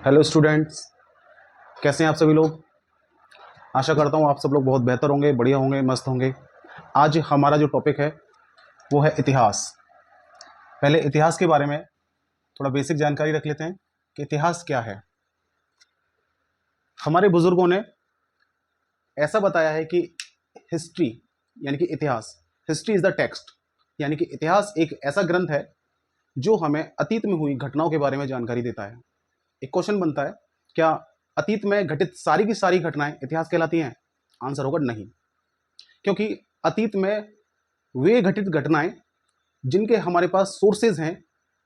Hello students, कैसे हैं आप सभी लोग। आशा करता हूँ आप सब लोग बहुत बेहतर होंगे, बढ़िया होंगे, मस्त होंगे। आज हमारा जो टॉपिक है वो है इतिहास। पहले इतिहास के बारे में थोड़ा बेसिक जानकारी रख लेते हैं कि इतिहास क्या है। हमारे बुजुर्गों ने ऐसा बताया है कि हिस्ट्री यानी कि इतिहास, हिस्ट्री इज द टेक्स्ट, यानी कि इतिहास एक ऐसा ग्रंथ है जो हमें अतीत में हुई घटनाओं के बारे में जानकारी देता है। एक क्वेश्चन बनता है, क्या अतीत में घटित सारी की सारी घटनाएं इतिहास कहलाती हैं? आंसर होगा नहीं, क्योंकि अतीत में वे घटित घटनाएं जिनके हमारे पास सोर्सेज हैं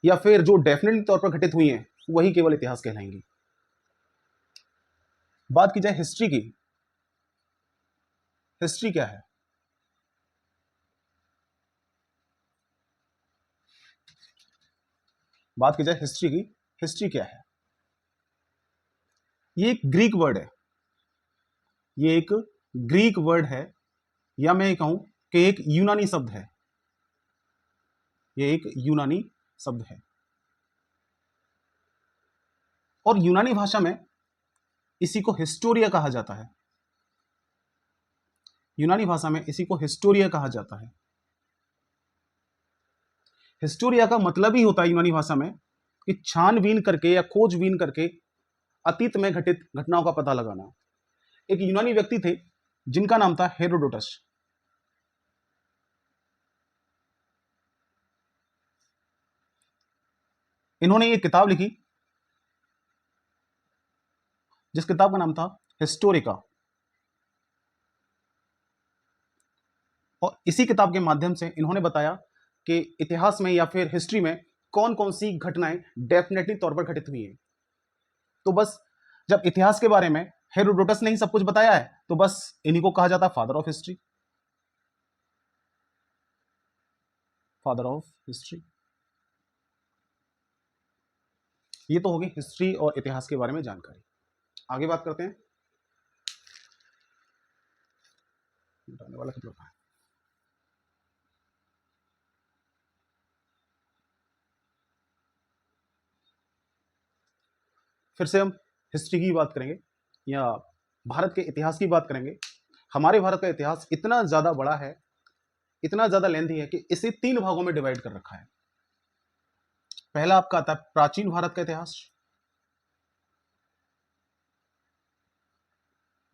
या फिर जो डेफिनेटली तौर पर घटित हुई हैं वही केवल इतिहास कहलाएंगी। बात की जाए हिस्ट्री की, हिस्ट्री क्या है? बात की जाए हिस्ट्री की, हिस्ट्री क्या है? ये एक ग्रीक वर्ड है, ये एक ग्रीक वर्ड है, या मैं कहूं कि एक यूनानी शब्द है। ये एक यूनानी शब्द है और यूनानी भाषा में इसी को हिस्टोरिया कहा जाता है। यूनानी भाषा में इसी को हिस्टोरिया कहा जाता है। हिस्टोरिया का मतलब ही होता है यूनानी भाषा में कि छानबीन करके या खोजबीन करके अतीत में घटित घटनाओं का पता लगाना। एक यूनानी व्यक्ति थे जिनका नाम था हेरोडोटस। इन्होंने एक किताब लिखी जिस किताब का नाम था हिस्टोरिका, और इसी किताब के माध्यम से इन्होंने बताया कि इतिहास में या फिर हिस्ट्री में कौन कौन सी घटनाएं डेफिनेटली तौर पर घटित हुई हैं। तो बस जब इतिहास के बारे में हेरोडोटस ने ही सब कुछ बताया है तो बस इन्हीं को कहा जाता है father of history. Father of history. ये तो होगी हिस्ट्री और इतिहास के बारे में जानकारी। आगे बात करते हैं। वाला फिर से हम हिस्ट्री की बात करेंगे या भारत के इतिहास की बात करेंगे। हमारे भारत का इतिहास इतना ज्यादा बड़ा है, इतना ज्यादा लेंथी है कि इसे 3 भागों में डिवाइड कर रखा है। पहला आपका आता है प्राचीन भारत का इतिहास,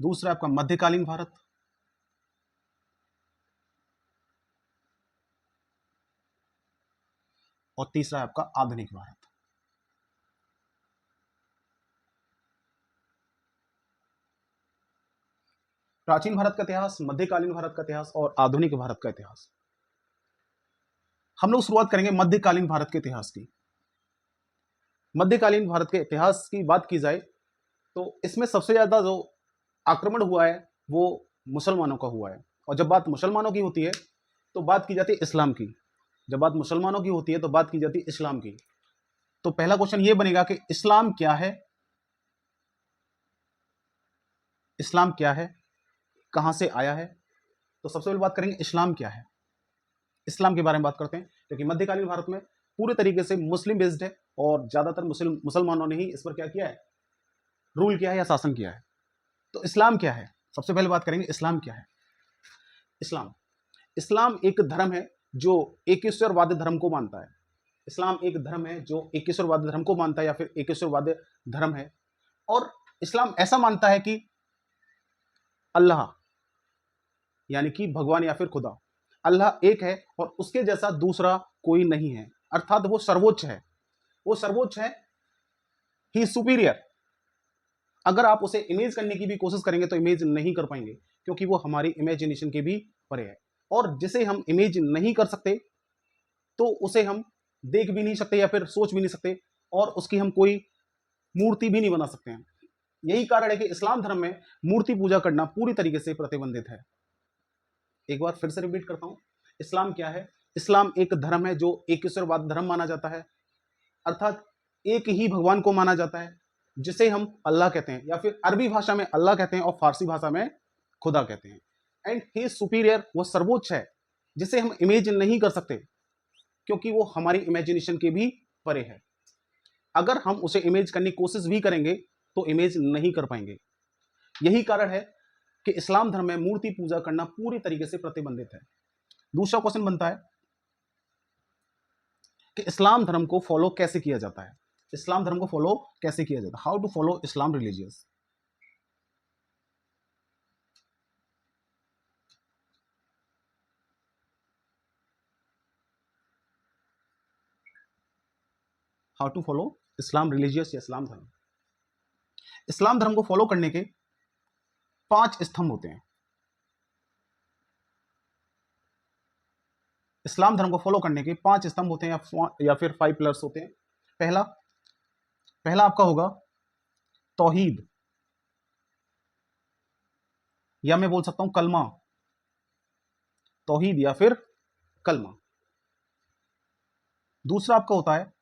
दूसरा आपका मध्यकालीन भारत, और तीसरा है आपका आधुनिक भारत। प्राचीन भारत का इतिहास, मध्यकालीन भारत का इतिहास और आधुनिक भारत का इतिहास। हम लोग शुरुआत करेंगे मध्यकालीन भारत के इतिहास की। मध्यकालीन भारत के इतिहास की बात की जाए तो इसमें सबसे ज्यादा जो आक्रमण हुआ है वो मुसलमानों का हुआ है। और जब बात मुसलमानों की होती है तो बात की जाती है इस्लाम की। जब बात मुसलमानों की होती है तो बात की जाती है इस्लाम की। तो पहला क्वेश्चन ये बनेगा कि इस्लाम क्या है? इस्लाम क्या है, कहां से आया है? तो सबसे पहले बात करेंगे इस्लाम क्या है। इस्लाम के बारे में बात करते हैं, क्योंकि मध्यकालीन भारत में पूरे तरीके से मुस्लिम बेस्ड है और ज्यादातर मुसलमानों ने ही इस पर क्या किया है, रूल किया है या शासन किया है। तो इस्लाम क्या है, सबसे पहले बात करेंगे इस्लाम क्या है। इस्लाम, इस्लाम एक धर्म है जो एकेश्वरवाद धर्म को मानता है। इस्लाम एक धर्म है जो एकेश्वरवाद धर्म को मानता है या फिर एकेश्वरवाद धर्म है। और इस्लाम ऐसा मानता है कि अल्लाह यानी कि भगवान या फिर खुदा, अल्लाह एक है और उसके जैसा दूसरा कोई नहीं है, अर्थात वो सर्वोच्च है। वो सर्वोच्च है, ही सुपीरियर। अगर आप उसे इमेज करने की भी कोशिश करेंगे तो इमेज नहीं कर पाएंगे, क्योंकि वो हमारी इमेजिनेशन के भी परे है। और जिसे हम इमेज नहीं कर सकते तो उसे हम देख भी नहीं सकते या फिर सोच भी नहीं सकते, और उसकी हम कोई मूर्ति भी नहीं बना सकते हैं। यही कारण है कि इस्लाम धर्म में मूर्ति पूजा करना पूरी तरीके से प्रतिबंधित है। एक बार फिर से रिपीट करता हूं, इस्लाम क्या है। इस्लाम एक धर्म है जो एकेश्वरवाद धर्म माना जाता है, अर्थात एक ही भगवान को माना जाता है जिसे हम अल्लाह कहते हैं, या फिर अरबी भाषा में अल्लाह कहते हैं और फारसी भाषा में खुदा कहते हैं। एंड ही सुपीरियर, वो सर्वोच्च है जिसे हम इमेज नहीं कर सकते, क्योंकि वो हमारी इमेजिनेशन के भी परे है। अगर हम उसे इमेज करने की कोशिश भी करेंगे तो इमेज नहीं कर पाएंगे। यही कारण है कि इस्लाम धर्म में मूर्ति पूजा करना पूरी तरीके से प्रतिबंधित है। दूसरा क्वेश्चन बनता है कि इस्लाम धर्म को फॉलो कैसे किया जाता है। इस्लाम धर्म को फॉलो कैसे किया जाता है, how to follow Islam religious. How to follow Islam religious या इस्लाम धर्म। इस्लाम धर्म को फॉलो करने के 5 स्तंभ होते हैं। इस्लाम धर्म को फॉलो करने के 5 स्तंभ होते हैं या फिर 5 पिलर्स होते हैं। पहला पहला आपका होगा तौहीद, या मैं बोल सकता हूं कलमा। तौहीद या फिर कलमा। दूसरा आपका होता है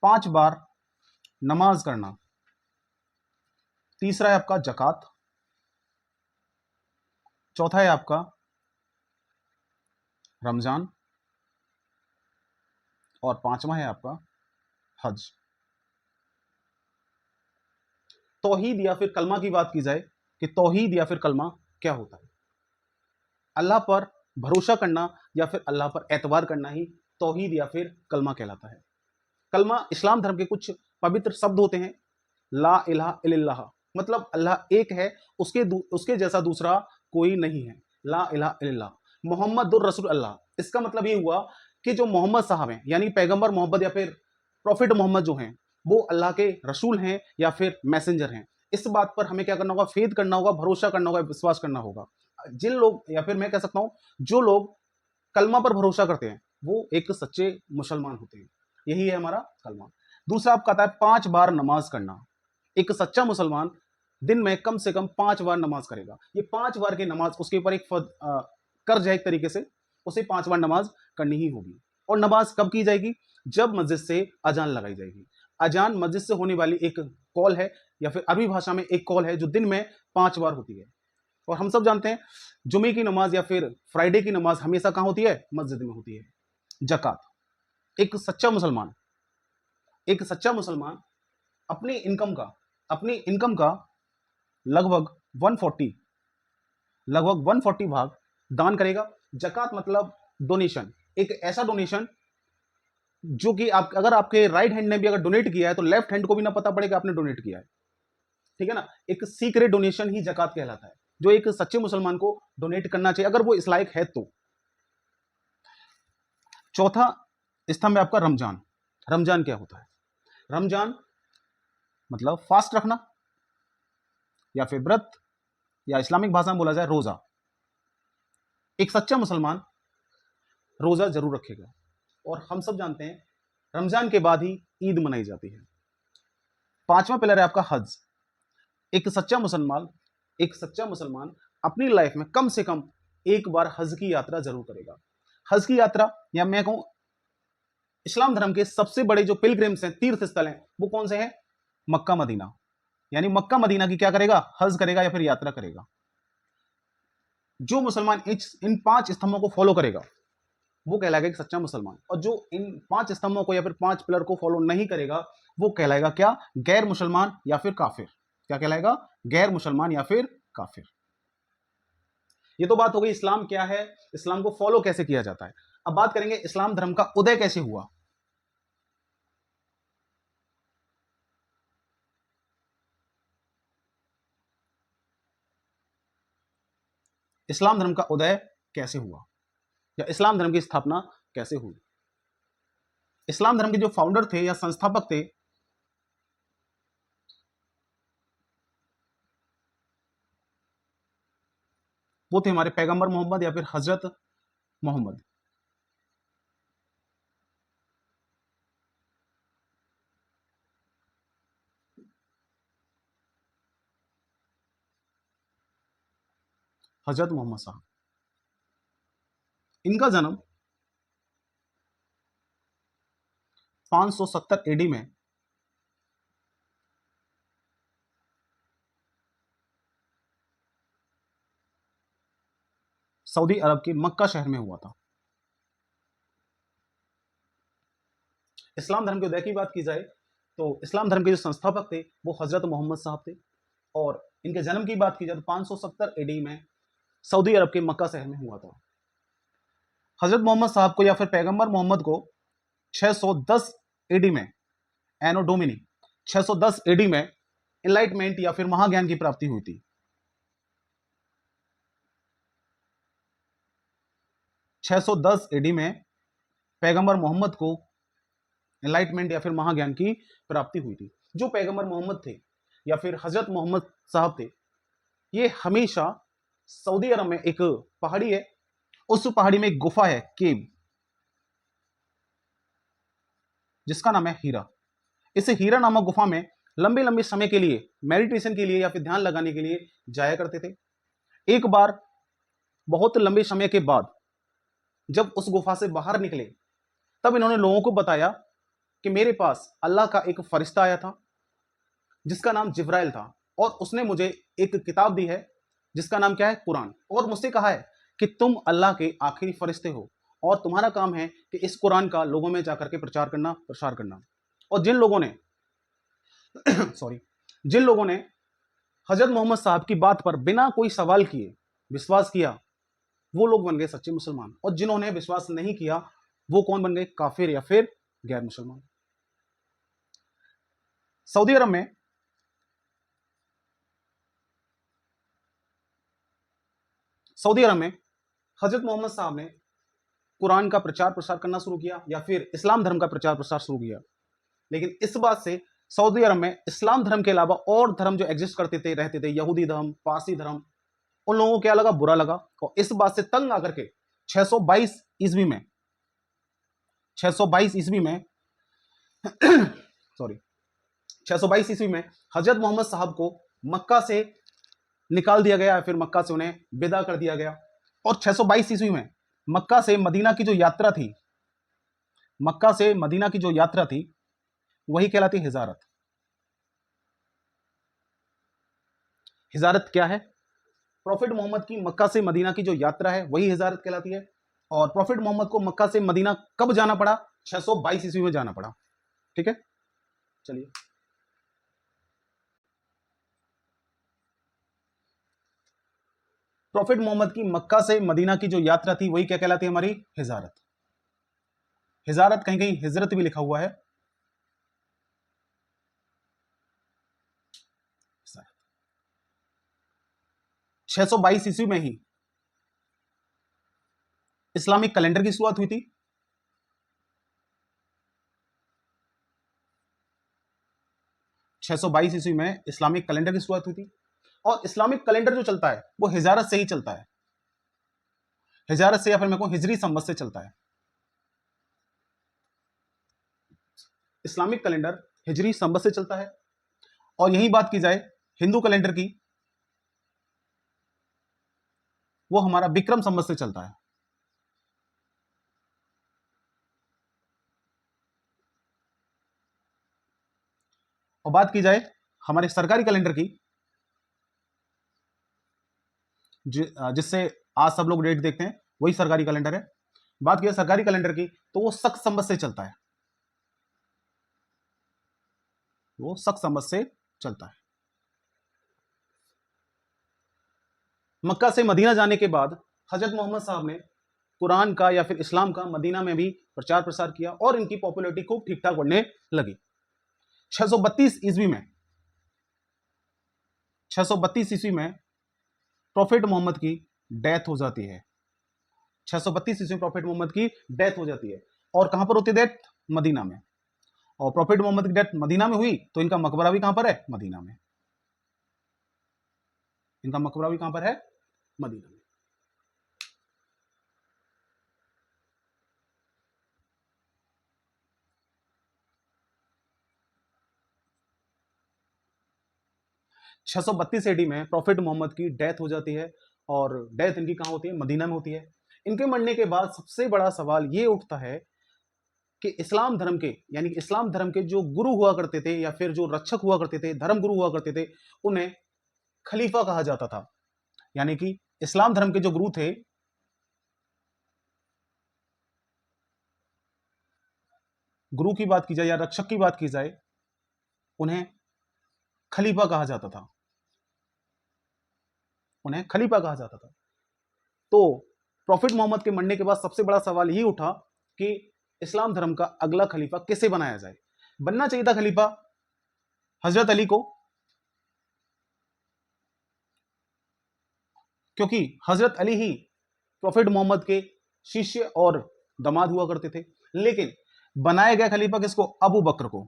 5 बार नमाज करना। तीसरा है आपका जकात। चौथा है आपका रमजान। और 5वां है आपका हज। तौहीद या फिर कलमा की बात की जाए कि तौहीद या फिर कलमा क्या होता है। अल्लाह पर भरोसा करना या फिर अल्लाह पर एतबार करना ही तौहीद या फिर कलमा कहलाता है। कलमा इस्लाम धर्म के कुछ पवित्र शब्द होते हैं। ला इलाहा इल्लल्लाह, मतलब अल्लाह एक है, उसके जैसा दूसरा कोई नहीं है। ला इलाहा इल्लल्लाह। मोहम्मदुर रसूल अल्लाह, इसका मतलब ये हुआ कि जो मोहम्मद साहब हैं, यानी पैगंबर मोहम्मद या फिर प्रॉफिट मोहम्मद जो हैं, वो अल्लाह के रसूल हैं या फिर मैसेंजर हैं। इस बात पर हमें क्या करना होगा, फेथ करना होगा, भरोसा करना होगा, विश्वास करना होगा। जिन लोग, या फिर मैं कह सकता हूं जो लोग कलमा पर भरोसा करते हैं, वो एक सच्चे मुसलमान होते हैं। यही है हमारा कलमा। दूसरा आपका आता है 5 बार नमाज करना। एक सच्चा मुसलमान दिन में कम से कम 5 बार नमाज करेगा। ये 5 बार की नमाज उसके ऊपर एक कर्ज है एक तरीके से, उसे 5 बार नमाज करनी ही होगी। और नमाज कब की जाएगी, जब मस्जिद से अजान लगाई जाएगी। अजान मस्जिद से होने वाली एक कॉल है, या फिर अरबी भाषा में एक कॉल है, जो दिन में 5 बार होती है। और हम सब जानते हैं जुमे की नमाज या फिर फ्राइडे की नमाज हमेशा कहां होती है, मस्जिद में होती है। जकात, एक सच्चा मुसलमान अपनी इनकम का लगभग 140 भाग दान करेगा। जकात मतलब डोनेशन, एक ऐसा डोनेशन जो कि आप, अगर आपके राइट हैंड ने भी अगर डोनेट किया है तो लेफ्ट हैंड को भी ना पता पड़ेगा आपने डोनेट किया है। ठीक है ना, एक सीक्रेट डोनेशन ही जकात कहलाता है, जो एक सच्चे मुसलमान को डोनेट करना चाहिए अगर वो इस लायक है तो। चौथा स्तंभ है आपका रमजान। रमजान क्या होता है, रमजान मतलब फास्ट रखना या फिर व्रत, या इस्लामिक भाषा में बोला जाए रोजा। एक सच्चा मुसलमान रोजा जरूर रखेगा। और हम सब जानते हैं रमजान के बाद ही ईद मनाई जाती है। 5वां पिलर है आपका हज। एक सच्चा मुसलमान अपनी लाइफ में कम से कम एक बार हज की यात्रा जरूर करेगा। हज की यात्रा, या मैं कहूं इस्लाम धर्म के सबसे बड़े जो पिलग्रिम्स हैं, तीर्थ स्थल हैं, वो कौन से हैं, मक्का मदीना। यानी मक्का मदीना की क्या करेगा, हज करेगा या फिर यात्रा करेगा। जो मुसलमान इन 5 स्तंभों को फॉलो करेगा वो कहलाएगा एक सच्चा मुसलमान। और जो इन 5 स्तंभों को या फिर 5 पिलर को फॉलो नहीं करेगा वो कहलाएगा क्या, गैर मुसलमान या फिर काफिर। क्या कहलाएगा, गैर मुसलमान या फिर काफिर। ये तो बात हो गई इस्लाम क्या है, इस्लाम को फॉलो कैसे किया जाता है। अब बात करेंगे इस्लाम धर्म का उदय कैसे हुआ। इस्लाम धर्म का उदय कैसे हुआ, या इस्लाम धर्म की स्थापना कैसे हुई। इस्लाम धर्म के जो फाउंडर थे या संस्थापक थे, वो थे हमारे पैगंबर मोहम्मद या फिर हजरत मोहम्मद। हजरत मोहम्मद साहब, इनका जन्म 570 एडी में सऊदी अरब के मक्का शहर में हुआ था। इस्लाम धर्म के उदय की बात की जाए तो इस्लाम धर्म के जो संस्थापक थे वो हजरत मोहम्मद साहब थे, और इनके जन्म की बात की जाए तो 570 एडी में सऊदी अरब के मक्का शहर में हुआ था। हजरत मोहम्मद साहब को या फिर पैगंबर मोहम्मद को 610 एडी में, एनो डोमिनी 610 एडी में एनलाइटमेंट या फिर महाज्ञान की प्राप्ति हुई थी। 610 एडी में पैगंबर मोहम्मद को एनलाइटमेंट या फिर महाज्ञान की प्राप्ति हुई थी। जो पैगंबर मोहम्मद थे या फिर हजरत मोहम्मद साहब थे, ये हमेशा सऊदी अरब में एक पहाड़ी है, उस पहाड़ी में एक गुफा है, केव, जिसका नाम है हीरा। इस हीरा नामक गुफा में लंबे लंबे समय के लिए मेडिटेशन के लिए या फिर ध्यान लगाने के लिए जाया करते थे। एक बार बहुत लंबे समय के बाद जब उस गुफा से बाहर निकले, तब इन्होंने लोगों को बताया कि मेरे पास अल्लाह का एक फरिश्ता आया था जिसका नाम जिब्राइल था, और उसने मुझे एक किताब दी है जिसका नाम क्या है, कुरान, और मुझसे कहा है कि तुम अल्लाह के आखिरी फरिश्ते हो और तुम्हारा काम है कि इस कुरान का लोगों में जाकर के प्रसार करना। और जिन लोगों ने जिन लोगों ने हजरत मोहम्मद साहब की बात पर बिना कोई सवाल किए विश्वास किया, वो लोग बन गए सच्चे मुसलमान, और जिन्होंने विश्वास नहीं किया वो कौन बन गए, काफिर या फिर गैर मुसलमान। सऊदी अरब में हजरत मोहम्मद साहब ने कुरान का प्रचार प्रसार करना शुरू किया या फिर इस्लाम धर्म का प्रचार प्रसार शुरू किया। लेकिन इस बात से सऊदी अरब में इस्लाम धर्म के अलावा और धर्म जो एग्जिस्ट करते थे, रहते थे, यहूदी धर्म, पारसी धर्म, उन लोगों को क्या लगा, बुरा लगा, और इस बात से तंग आकर के 622 ईस्वी में 622 ईस्वी में सॉरी 622 ईस्वी में हजरत मोहम्मद साहब को मक्का से निकाल दिया गया, फिर मक्का से उन्हें विदा कर दिया गया। और 622 ईस्वी में मक्का से मदीना की जो यात्रा थी, मक्का से मदीना की जो यात्रा थी वही कहलाती हिजारत। हिजारत क्या है? प्रॉफिट मोहम्मद की मक्का से मदीना की जो यात्रा है वही हिजारत कहलाती है। और प्रॉफिट मोहम्मद को मक्का से मदीना कब जाना पड़ा? 622 ईस्वी में जाना पड़ा। ठीक है, चलिए प्रॉफिट मोहम्मद की मक्का से मदीना की जो यात्रा थी वही क्या कहलाती है? हमारी हिजारत। हिजारत कहीं कहीं हिजरत भी लिखा हुआ है। 622 ईस्वी में ही इस्लामिक कैलेंडर की शुरुआत हुई थी। 622 ईस्वी में इस्लामिक कैलेंडर की शुरुआत हुई थी, और इस्लामिक कैलेंडर जो चलता है वो हिजारत से ही चलता है, हिजारत से या फिर मेरे को हिजरी संवत से चलता है। इस्लामिक कैलेंडर हिजरी संवत से चलता है। और यही बात की जाए हिंदू कैलेंडर की, वो हमारा विक्रम संवत से चलता है। और बात की जाए हमारे सरकारी कैलेंडर की, जिससे आज सब लोग डेट देखते हैं, वही सरकारी कैलेंडर है। बात की जाए सरकारी कैलेंडर की तो वो शक संवत से चलता है, वो शक संवत से चलता है। मक्का से मदीना जाने के बाद हजरत मोहम्मद साहब ने कुरान का या फिर इस्लाम का मदीना में भी प्रचार प्रसार किया, और इनकी पॉपुलैरिटी खूब ठीक ठाक बढ़ने लगी। 632 ईस्वी में 632 ईस्वी में प्रॉफिट मोहम्मद की डेथ हो जाती है। 632 ईस्वी में प्रॉफिट मोहम्मद की डेथ हो जाती है, और कहां पर होती है डेथ? मदीना में। और प्रॉफिट मोहम्मद की डेथ मदीना में हुई तो इनका मकबरा भी कहां पर है? मदीना में। इनका मकबरा भी कहां पर है? मदीना में। छह सौ बत्तीस एडी में प्रॉफिट मोहम्मद की डेथ हो जाती है, और डेथ इनकी कहां होती है? मदीना में होती है। इनके मरने के बाद सबसे बड़ा सवाल ये उठता है कि इस्लाम धर्म के, यानी इस्लाम धर्म के जो गुरु हुआ करते थे या फिर जो रक्षक हुआ करते थे, धर्म गुरु हुआ करते थे, उन्हें खलीफा कहा जाता था। यानी कि इस्लाम धर्म के जो गुरु थे, गुरु की बात की जाए या रक्षक की बात की जाए, उन्हें खलीफा कहा जाता था, उन्हें खलीफा कहा जाता था। तो प्रॉफिट मोहम्मद के मरने के बाद सबसे बड़ा सवाल ये उठा कि इस्लाम धर्म का अगला खलीफा किसे बनाया जाए। बनना चाहिए था खलीफा हजरत अली को, क्योंकि हजरत अली ही प्रॉफिट मोहम्मद के शिष्य और दामाद हुआ करते थे। लेकिन बनाया गया खलीफा किसको? अबू बकर को।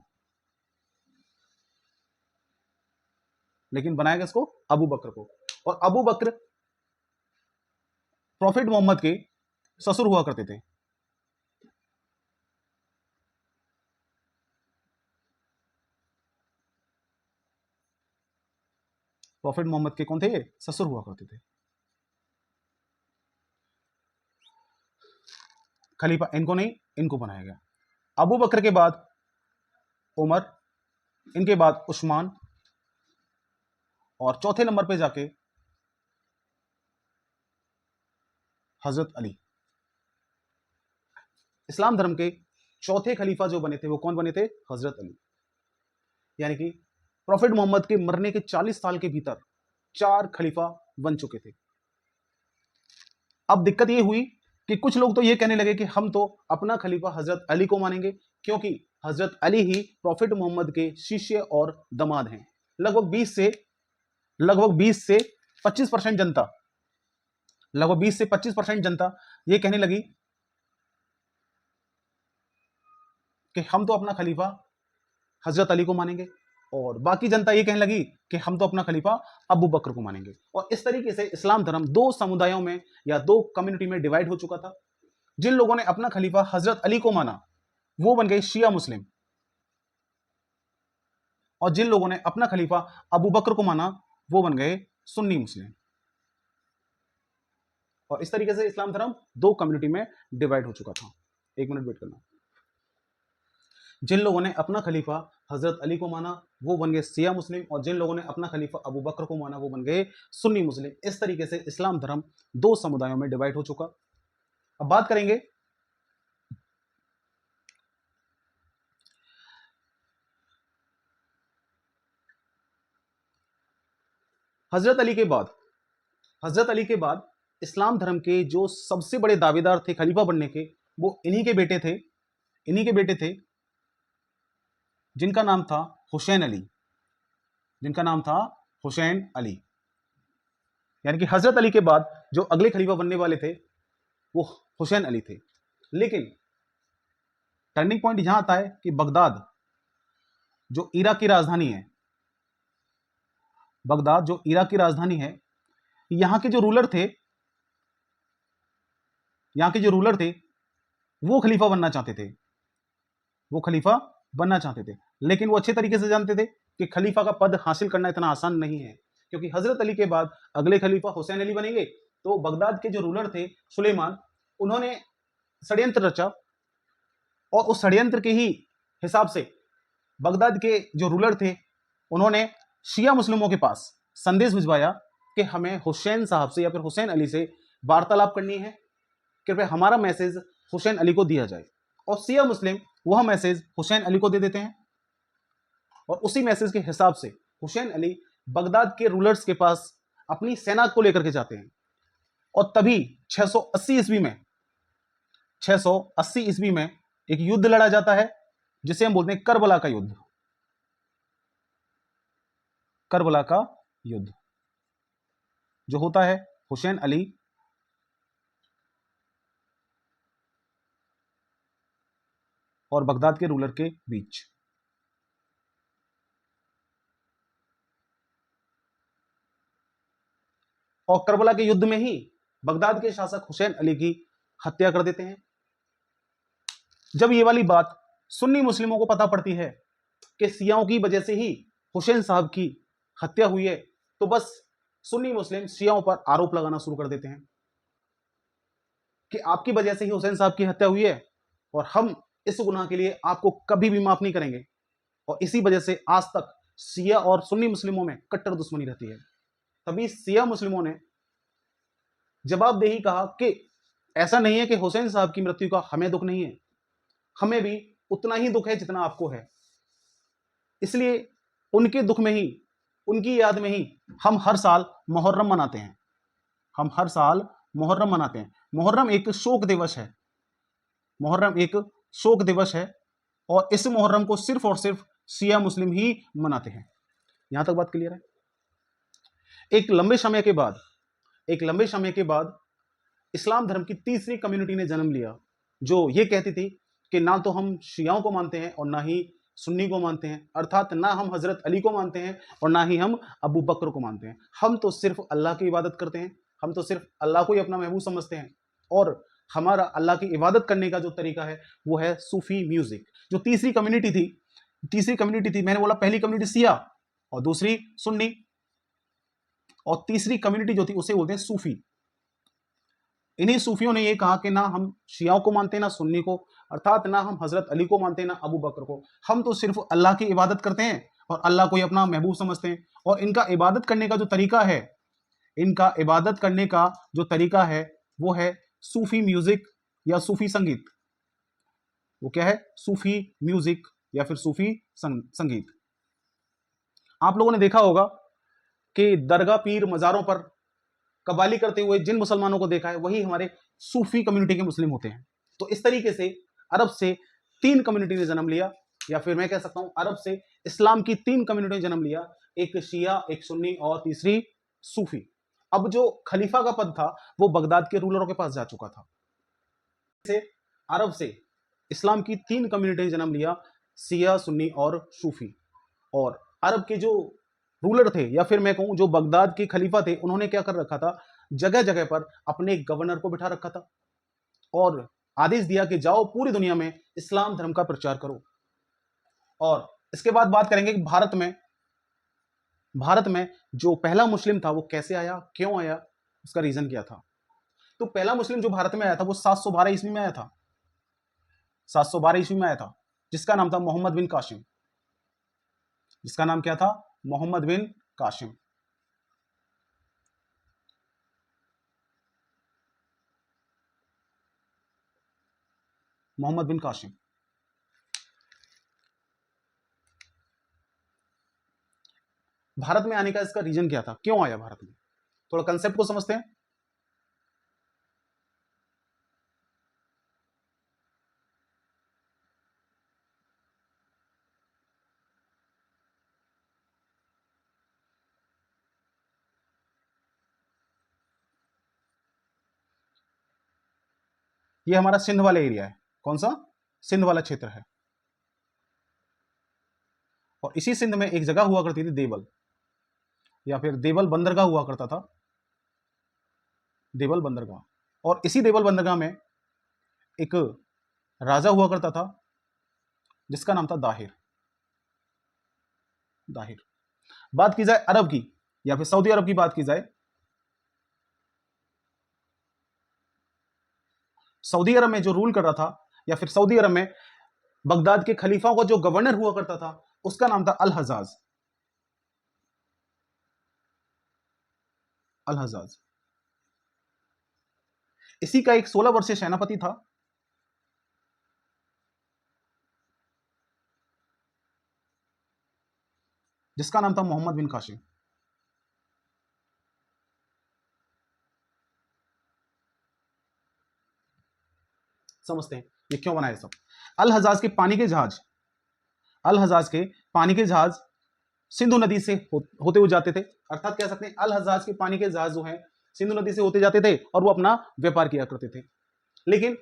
लेकिन बनाया गया किसको? अबू बकर को। और अबू बकर प्रॉफिट मोहम्मद के ससुर हुआ करते थे। प्रॉफिट मोहम्मद के कौन थे? ससुर हुआ करते थे। खलीफा इनको नहीं, इनको बनाया गया। अबू बकर के बाद उमर, इनके बाद उस्मान, और चौथे नंबर पे जाके हजरत अली। इस्लाम धर्म के चौथे खलीफा जो बने थे वो कौन बने थे? हजरत अली। यानी कि प्रॉफिट मोहम्मद के मरने के 40 साल के भीतर 4 खलीफा बन चुके थे। अब दिक्कत ये हुई कि कुछ लोग तो ये कहने लगे कि हम तो अपना खलीफा हजरत अली को मानेंगे, क्योंकि हजरत अली ही प्रॉफिट मोहम्मद के शिष्य और दामाद हैं। लगभग 20 से 25% जनता, लगभग 20 से 25% जनता ये कहने लगी कि हम तो अपना खलीफा हजरत अली को मानेंगे, और बाकी जनता ये कहने लगी कि हम तो अपना खलीफा अबू बकर को मानेंगे। और इस तरीके से इस्लाम धर्म 2 समुदायों में या 2 कम्युनिटी में डिवाइड हो चुका था। जिन लोगों ने अपना खलीफा हजरत अली को माना वो बन गए शिया मुस्लिम, और जिन लोगों ने अपना खलीफा अबू बकर को माना वो बन गए सुन्नी मुस्लिम। और इस तरीके से इस्लाम धर्म 2 कम्युनिटी में डिवाइड हो चुका था। 1 मिनट वेट करना। जिन लोगों ने अपना खलीफा हजरत अली को माना वो बन गए शिया मुस्लिम, और जिन लोगों ने अपना खलीफा अबू बकर को माना वो बन गए सुन्नी मुस्लिम। इस तरीके से इस्लाम धर्म 2 समुदायों में डिवाइड हो चुका। अब बात करेंगे हजरत अली के बाद। हजरत अली के बाद इस्लाम धर्म के जो सबसे बड़े दावेदार थे खलीफा बनने के, वो इन्हीं के बेटे थे, इन्हीं के बेटे थे, जिनका नाम था हुसैन अली, जिनका नाम था हुसैन अली। यानी कि हजरत अली के बाद जो अगले खलीफा बनने वाले थे वो हुसैन अली थे। लेकिन टर्निंग पॉइंट यहां आता है कि बगदाद जो इराक की राजधानी है, बगदाद जो इराक की राजधानी है, यहां के जो रूलर थे, यहां के जो रूलर थे वो खलीफा बनना चाहते थे, वो खलीफा बनना चाहते थे। लेकिन वो अच्छे तरीके से जानते थे कि खलीफा का पद हासिल करना इतना आसान नहीं है, क्योंकि हजरत अली के बाद अगले खलीफा हुसैन अली बनेंगे। तो बगदाद के जो रूलर थे सुलेमान, उन्होंने षड्यंत्र रचा, और उस षड्यंत्र के ही हिसाब से बगदाद के जो रूलर थे उन्होंने शिया मुस्लिमों के पास संदेश भिजवाया कि हमें हुसैन साहब से या फिर हुसैन अली से वार्तालाप करनी है, कृपया हमारा मैसेज हुसैन अली को दिया जाए। और शिया मुस्लिम वह मैसेज हुसैन अली को दे देते हैं, और उसी मैसेज के हिसाब से हुसैन अली बगदाद के रूलर्स के पास अपनी सेना को लेकर के जाते हैं। और तभी 680 ईस्वी में 680 ईस्वी में एक युद्ध लड़ा जाता है जिसे हम बोलते हैं करबला का युद्ध। करबला का युद्ध जो होता है हुसैन अली और बगदाद के रूलर के बीच। और करबला के युद्ध में ही बगदाद के शासक हुसैन अली की हत्या कर देते हैं। जब ये वाली बात सुन्नी मुस्लिमों को पता पड़ती है कि शियाओं की वजह से ही हुसैन साहब की हत्या हुई है, तो बस सुन्नी मुस्लिम शियाओं पर आरोप लगाना शुरू कर देते हैं कि आपकी वजह से ही हुसैन साहब की हत्या हुई है, और हम इस गुनाह के लिए आपको कभी भी माफ नहीं करेंगे। और इसी वजह से आज तक शिया और सुन्नी मुस्लिमों में कट्टर दुश्मनी रहती है। तभी शिया मुस्लिमों ने जवाबदेही कहा कि ऐसा नहीं है कि हुसैन साहब की मृत्यु का हमें दुख नहीं है, हमें भी उतना ही दुख है जितना आपको है। इसलिए उनके दुख में ही, उनकी याद में ही हम हर साल मुहर्रम मनाते हैं। हम हर साल मुहर्रम मनाते हैं। मुहर्रम एक शोक दिवस है। मुहर्रम एक शोक दिवस है और इस मुहर्रम को सिर्फ और सिर्फ शिया मुस्लिम ही मनाते हैं। यहां तक बात क्लियर है। एक लंबे समय के बाद, एक लंबे समय के बाद इस्लाम धर्म की तीसरी कम्युनिटी ने जन्म लिया, जो ये कहती थी कि ना तो हम शियाओं को मानते हैं और ना ही सुन्नी को मानते हैं, अर्थात ना हम हजरत अली को मानते हैं और ना ही हम अबू बकर को मानते हैं। हम तो सिर्फ अल्लाह की इबादत करते हैं, हम तो सिर्फ अल्लाह को ही अपना महबूब समझते हैं और हमारा अल्लाह की इबादत करने का जो तरीका है वो है सूफी म्यूजिक। जो तीसरी कम्युनिटी थी, मैंने बोला पहली कम्युनिटी सिया और दूसरी सुन्नी और तीसरी कम्युनिटी जो थी उसे बोलते हैं सूफी। इन्हीं सूफियों ने ये कहा कि ना हम शियाओं को मानते हैं ना सुन्नी को, अर्थात ना हम हजरत अली को मानते हैं ना अबू बकर को। हम तो सिर्फ अल्लाह की इबादत करते हैं और अल्लाह को ही अपना महबूब समझते हैं। और इनका इबादत करने का जो तरीका है, इनका इबादत करने का जो तरीका है वो है सूफी म्यूजिक या सूफी संगीत। वो क्या है? सूफी म्यूजिक या फिर सूफी संगीत। आप लोगों ने देखा होगा कि दरगाह, पीर, मजारों पर कव्वाली करते हुए जिन मुसलमानों को देखा है वही हमारे सूफी कम्युनिटी के मुस्लिम होते हैं। तो इस तरीके से अरब से 3 कम्युनिटी ने जन्म लिया, या फिर मैं कह सकता हूं अरब से इस्लाम की 3 कम्युनिटी ने जन्म लिया, एक शिया, एक सुन्नी और तीसरी सूफी। अब जो खलीफा का पद था वो बगदाद के रूलरों के पास जा चुका था। अरब से इस्लाम की 3 कम्युनिटी ने जन्म लिया, शिया, सुन्नी और सूफी। और अरब के जो रूलर थे या फिर मैं कहूं जो बगदाद के खलीफा थे, उन्होंने क्या कर रखा था, जगह जगह पर अपने गवर्नर को बिठा रखा था और आदेश दिया कि जाओ पूरी दुनिया में इस्लाम धर्म का प्रचार करो। और इसके बाद बात करेंगे कि भारत में जो पहला मुस्लिम था वो कैसे आया, क्यों आया, उसका रीजन क्या था। तो पहला मुस्लिम जो भारत में आया था वो 712 ईस्वी में आया था। 712 ईस्वी में आया था, जिसका नाम था मोहम्मद बिन कासिम। जिसका नाम क्या था? मोहम्मद बिन कासिम। मोहम्मद बिन कासिम। भारत में आने का इसका रीजन क्या था, क्यों आया भारत में? थोड़ा कंसेप्ट को समझते हैं। ये हमारा सिंध वाला एरिया है। कौन सा? सिंध वाला क्षेत्र है। और इसी सिंध में एक जगह हुआ करती थी देवल, या फिर देवल बंदरगाह हुआ करता था, देवल बंदरगाह। और इसी देवल बंदरगाह में एक राजा हुआ करता था जिसका नाम था दाहिर। दाहिर। बात की जाए अरब की या फिर सऊदी अरब की बात की जाए, सऊदी अरब में जो रूल कर रहा था या फिर सऊदी अरब में बगदाद के खलीफा को जो गवर्नर हुआ करता था उसका नाम था अल हजाज। अल हजाज। इसी का एक 16 वर्षीय सेनापति था जिसका नाम था मोहम्मद बिन कासिम। समझते हैं ये क्यों बनाया सब। अल हजाज के पानी के जहाज, अल हजाज के पानी के जहाज सिंधु नदी से होते हुए जाते थे, अर्थात कह सकते हैं अल हजाज के पानी के जहाज जो हैं सिंधु नदी से होते जाते थे और वो अपना व्यापार किया करते थे। लेकिन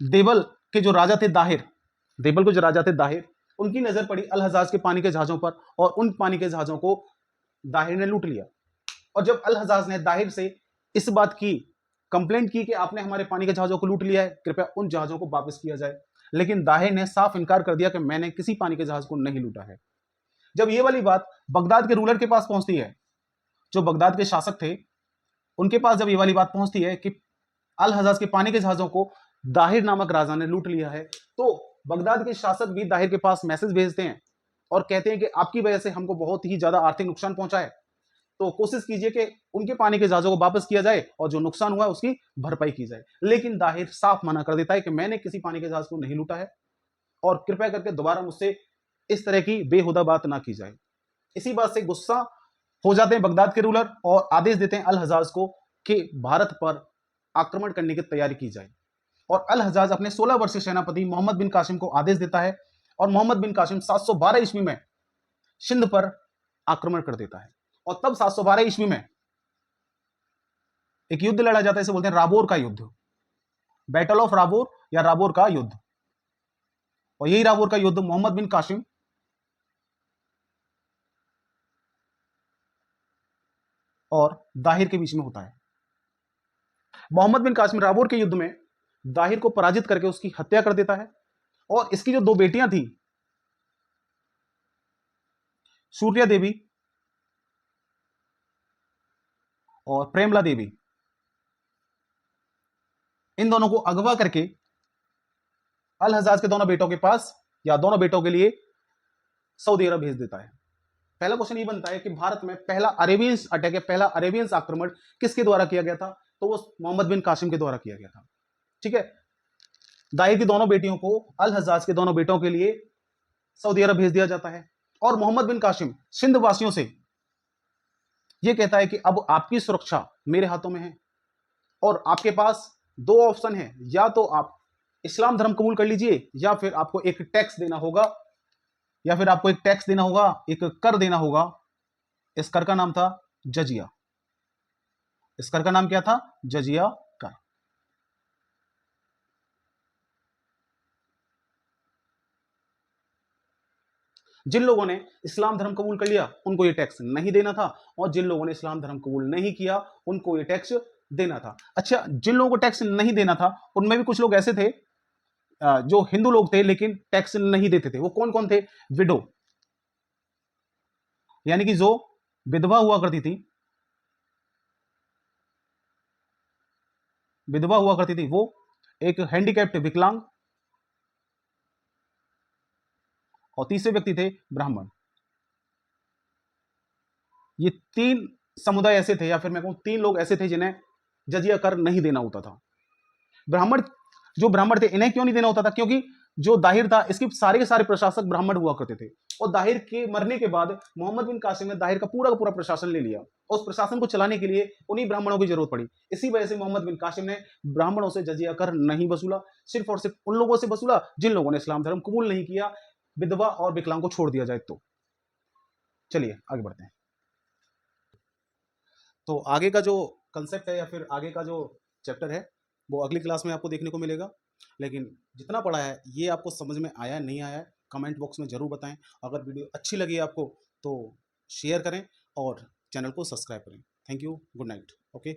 देवल के जो राजा थे दाहिर, देवल के जो राजा थे दाहिर, उनकी नजर पड़ी अल हजाज के पानी के जहाजों पर और उन पानी के जहाजों को दाहिर ने लूट लिया। और जब अल हजाज ने दाहिर से इस बात की कंप्लेंट की कि आपने हमारे पानी के जहाजों को लूट लिया है, कृपया उन जहाजों को वापस किया जाए, लेकिन दाहिर ने साफ इनकार कर दिया कि मैंने किसी पानी के जहाज को नहीं लूटा है। जब ये वाली बात बगदाद के रूलर के पास पहुंचती है, जो बगदाद के शासक थे उनके पास जब ये वाली बात पहुंचती है कि अल हजाज के पानी के जहाजों को दाहिर नामक राजा ने लूट लिया है, तो बगदाद के शासक भी दाहिर के पास मैसेज भेजते हैं और कहते हैं कि आपकी वजह से हमको बहुत ही ज्यादा आर्थिक नुकसान पहुंचा है, तो कोशिश कीजिए कि उनके पानी के जहाजों को वापस किया जाए और जो नुकसान हुआ है उसकी भरपाई की जाए। लेकिन दाहिर साफ मना कर देता है कि मैंने किसी पानी के जहाज को नहीं लूटा है और कृपया करके दोबारा मुझसे इस तरह की बेहुदा बात ना की जाए। इसी बात से गुस्सा हो जाते हैं बगदाद के रूलर और आदेश देते हैं अल हजाज को कि भारत पर आक्रमण करने की तैयारी की जाए। और अल हजाज अपने 16 वर्षीय सेनापति मोहम्मद बिन कासिम को आदेश देता है और मोहम्मद बिन कासिम 712 ईस्वी में सिंध पर आक्रमण कर देता है। और तब 712 ईस्वी में एक युद्ध लड़ा जाता है, इसे बोलते हैं राबोर का युद्ध, बैटल ऑफ राबोर या राबोर का युद्ध। और यही राबोर का युद्ध मोहम्मद बिन कासिम और दाहिर के बीच में होता है। मोहम्मद बिन कासिम राबोर के युद्ध में दाहिर को पराजित करके उसकी हत्या कर देता है। और इसकी जो दो बेटियां थी, सूर्या देवी और प्रेमला देवी, इन दोनों को अगवा करके अल हजाज के दोनों बेटों के पास या दोनों बेटों के लिए सऊदी अरब भेज देता है। पहला क्वेश्चन ये बनता है कि भारत में पहला अरेबियंस अटैक या पहला अरेबियंस आक्रमण किसके द्वारा किया गया था? तो वो मोहम्मद बिन कासिम के द्वारा किया गया था। ठीक है, दाहिर की दोनों बेटियों को अल हजाज के दोनों बेटों के लिए सऊदी अरब भेज दिया जाता है और मोहम्मद बिन कासिम सिंध वासियों से यह कहता है कि अब आपकी सुरक्षा मेरे हाथों में है और आपके पास दो ऑप्शन है, या तो आप इस्लाम धर्म कबूल कर लीजिए या फिर आपको एक टैक्स देना होगा, एक कर देना होगा। इस कर का नाम था जजिया। इस कर का नाम क्या था? जजिया कर। जिन लोगों ने इस्लाम धर्म कबूल कर लिया उनको ये टैक्स नहीं देना था और जिन लोगों ने इस्लाम धर्म कबूल नहीं किया उनको ये टैक्स देना था। अच्छा, जिन लोगों को टैक्स नहीं देना था उनमें भी कुछ लोग ऐसे थे जो हिंदू लोग थे लेकिन टैक्स नहीं देते थे। वो कौन कौन थे? विडो, यानी कि जो विधवा हुआ करती थी, वो एक हैंडीकैप्ड विकलांग, और तीसरे व्यक्ति थे ब्राह्मण। ये तीन समुदाय ऐसे थे, या फिर मैं कहूं तीन लोग ऐसे थे जिन्हें जजिया कर नहीं देना होता था। ब्राह्मण थे, इन्हें क्यों नहीं देना होता था? क्योंकि जो दाहिर था इसके सारे के सारे प्रशासक ब्राह्मण हुआ करते थे और दाहिर के मरने के बाद मोहम्मद बिन कासिम ने दाहिर का पूरा प्रशासन ले लिया और उस प्रशासन को चलाने के लिए उन्हीं ब्राह्मणों की जरूरत पड़ी। इसी वजह से मोहम्मद बिन कासिम ने ब्राह्मणों से जजिया कर नहीं वसूला, सिर्फ और सिर्फ उन लोगों से वसूला जिन लोगों ने इस्लाम धर्म कबूल नहीं किया, विधवा और विकलांग को छोड़ दिया जाए तो। चलिए आगे बढ़ते हैं। तो आगे का जो कंसेप्ट है या फिर आगे का जो चैप्टर है वो अगली क्लास में आपको देखने को मिलेगा। लेकिन जितना पढ़ा है ये आपको समझ में आया नहीं आया, कमेंट बॉक्स में ज़रूर बताएं। अगर वीडियो अच्छी लगी आपको तो शेयर करें और चैनल को सब्सक्राइब करें। Thank you, good night, okay.